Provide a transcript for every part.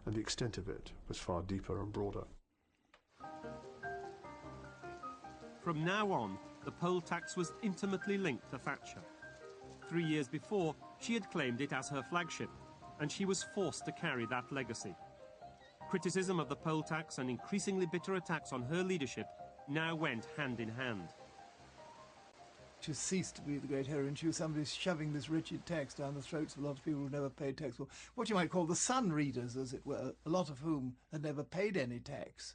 and the extent of it was far deeper and broader. From now on, the poll tax was intimately linked to Thatcher. 3 years before, she had claimed it as her flagship, and she was forced to carry that legacy. Criticism of the poll tax and increasingly bitter attacks on her leadership now went hand in hand. She ceased to be the great heroine. She was somebody shoving this wretched tax down the throats of a lot of people who never paid tax. Well, what you might call the Sun readers, as it were, a lot of whom had never paid any tax,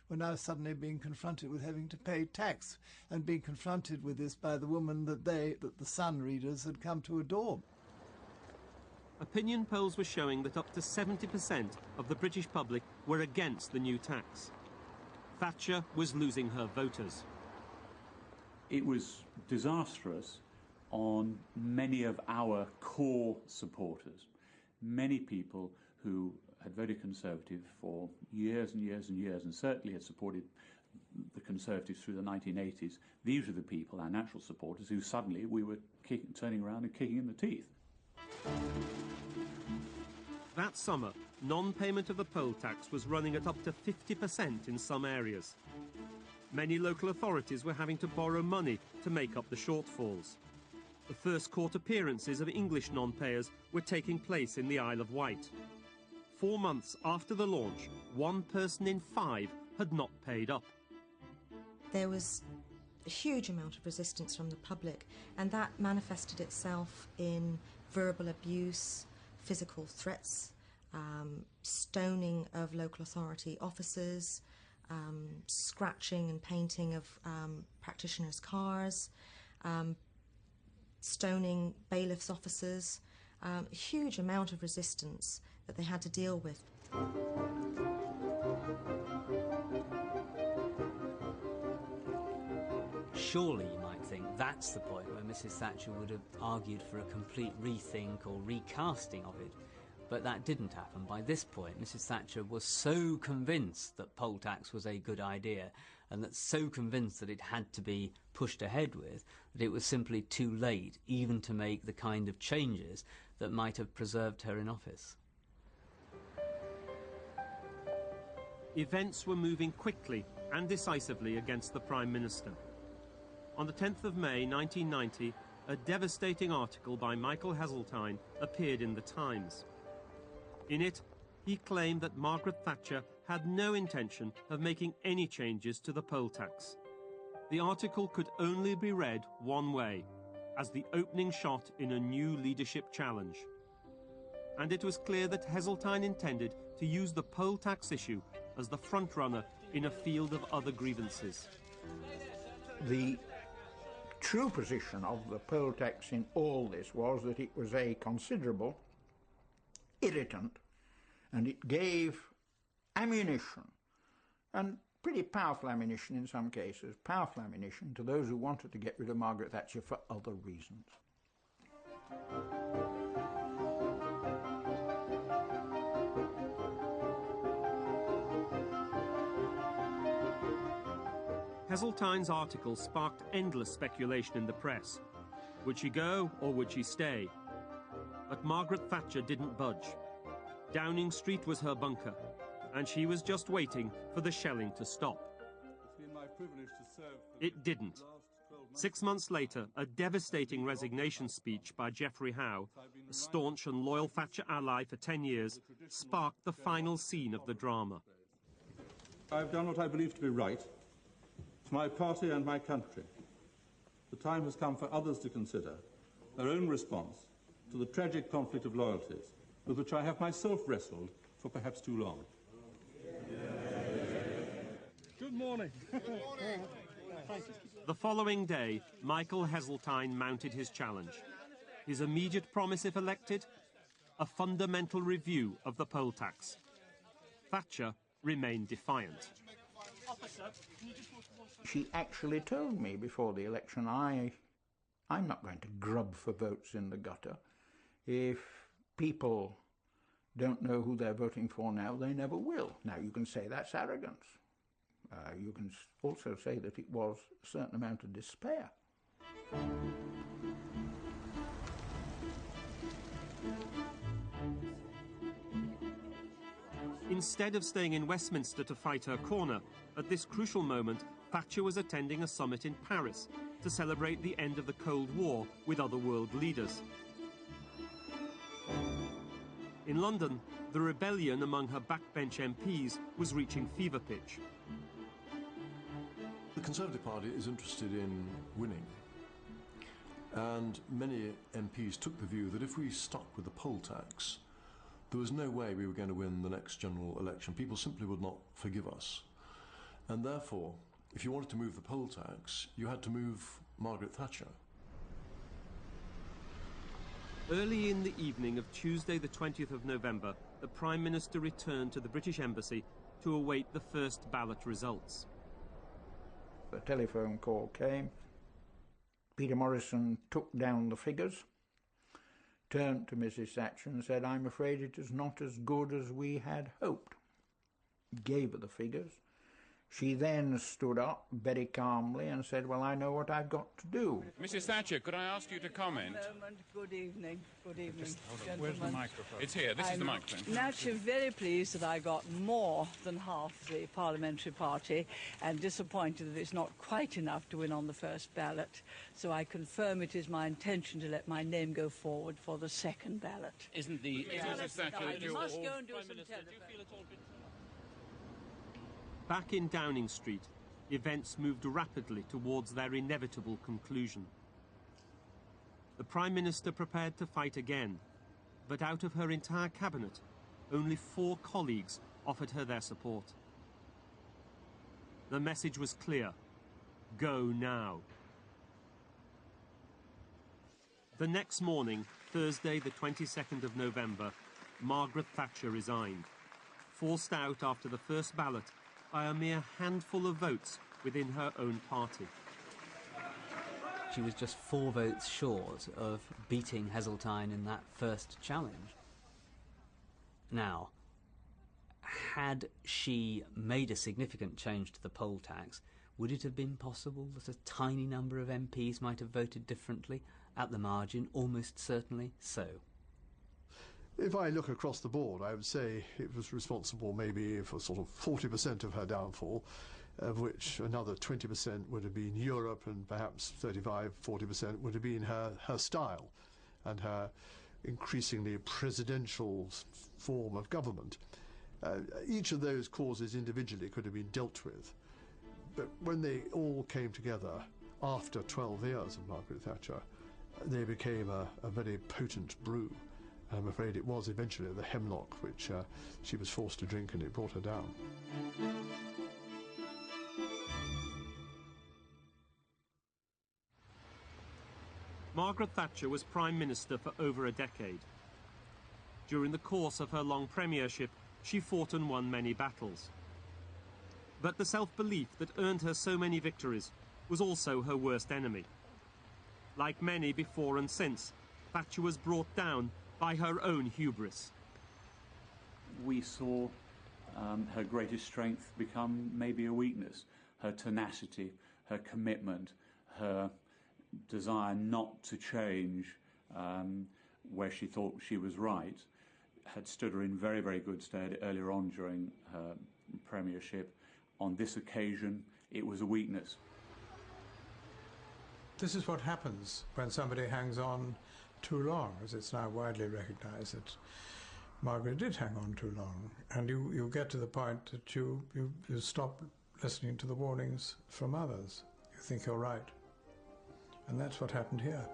were now suddenly being confronted with having to pay tax, and being confronted with this by the woman that the Sun readers had come to adore. Opinion polls were showing that up to 70% of the British public were against the new tax. Thatcher was losing her voters. It was disastrous on many of our core supporters, many people who had voted Conservative for years and years and years, and certainly had supported the Conservatives through the 1980s. These were the people, our natural supporters, who suddenly we were turning around and kicking in the teeth. That summer, non-payment of the poll tax was running at up to 50% in some areas. Many local authorities were having to borrow money to make up the shortfalls. The first court appearances of English non-payers were taking place in the Isle of Wight. 4 months after the launch, 1 person in 5 had not paid up. There was a huge amount of resistance from the public, and that manifested itself in verbal abuse, physical threats, stoning of local authority officers, scratching and painting of practitioners' cars, stoning bailiffs' officers, a huge amount of resistance that they had to deal with. Surely, you might think, that's the point where Mrs. Thatcher would have argued for a complete rethink or recasting of it. But that didn't happen. By this point, Mrs. Thatcher was so convinced that poll tax was a good idea, and that so convinced that it had to be pushed ahead with, that it was simply too late even to make the kind of changes that might have preserved her in office. Events were moving quickly and decisively against the Prime Minister. On the 10th of May 1990, a devastating article by Michael Heseltine appeared in the Times. In it, he claimed that Margaret Thatcher had no intention of making any changes to the poll tax. The article could only be read one way, as the opening shot in a new leadership challenge. And it was clear that Heseltine intended to use the poll tax issue as the front-runner in a field of other grievances. The true position of the poll tax in all this was that it was a considerable irritant, and it gave ammunition, and pretty powerful ammunition in some cases, powerful ammunition to those who wanted to get rid of Margaret Thatcher for other reasons. Heseltine's article sparked endless speculation in the press. Would she go or would she stay? But Margaret Thatcher didn't budge. Downing Street was her bunker, and she was just waiting for the shelling to stop. It didn't. 6 months later, a devastating resignation speech by Geoffrey Howe, a staunch and loyal Thatcher ally for 10 years, sparked the final scene of the drama. I've done what I believe to be right for my party and my country. The time has come for others to consider their own response to the tragic conflict of loyalties with which I have myself wrestled for perhaps too long. Good morning. Good morning. The following day, Michael Heseltine mounted his challenge. His immediate promise, if elected, a fundamental review of the poll tax. Thatcher remained defiant. She actually told me before the election, I'm not going to grub for votes in the gutter. If people don't know who they're voting for now, they never will. Now, you can say that's arrogance. You can also say that it was a certain amount of despair. Instead of staying in Westminster to fight her corner, at this crucial moment, Thatcher was attending a summit in Paris to celebrate the end of the Cold War with other world leaders. In London, the rebellion among her backbench MPs was reaching fever pitch. The Conservative Party is interested in winning, and many MPs took the view that if we stuck with the poll tax, there was no way we were going to win the next general election. People simply would not forgive us. And therefore, if you wanted to move the poll tax, you had to move Margaret Thatcher. Early in the evening of Tuesday the 20th of November, the Prime Minister returned to the British Embassy to await the first ballot results. The telephone call came. Peter Morrison took down the figures, turned to Mrs. Thatcher and said, "I'm afraid it is not as good as we had hoped." Gave her the figures. She then stood up very calmly and said, "Well, I know what I've got to do." Mrs. Thatcher, could I ask you to comment? Good evening. Good evening, gentlemen. Where's the microphone? It's here. This is the microphone. Naturally very pleased that I got more than half the parliamentary party and disappointed that it's not quite enough to win on the first ballot. So I confirm it is my intention to let my name go forward for the second ballot. Isn't the... Mrs. Thatcher, I must go and do some telephone. Back in Downing Street, events moved rapidly towards their inevitable conclusion. The Prime Minister prepared to fight again, but out of her entire cabinet, only 4 colleagues offered her their support. The message was clear: go now. The next morning, Thursday the 22nd of November, Margaret Thatcher resigned, forced out after the first ballot by a mere handful of votes within her own party. She was just 4 votes short of beating Heseltine in that first challenge. Now, had she made a significant change to the poll tax, would it have been possible that a tiny number of MPs might have voted differently? At the margin, almost certainly so. If I look across the board, I would say it was responsible maybe for sort of 40% of her downfall, of which another 20% would have been Europe, and perhaps 35–40% would have been her style and her increasingly presidential form of government. Each of those causes individually could have been dealt with, but when they all came together after 12 years of Margaret Thatcher, they became a very potent brew. I'm afraid it was eventually the hemlock which she was forced to drink, and it brought her down. Margaret Thatcher was Prime Minister for over a decade. During the course of her long premiership, she fought and won many battles. But the self-belief that earned her so many victories was also her worst enemy. Like many before and since, Thatcher was brought down by her own hubris. We saw her greatest strength become maybe a weakness. Her tenacity, her commitment, her desire not to change where she thought she was right had stood her in very, very good stead earlier on during her premiership. On this occasion, it was a weakness. This is what happens when somebody hangs on too long, as it's now widely recognised that Margaret did hang on too long, and you get to the point that you stop listening to the warnings from others. You think you're right. And that's what happened here.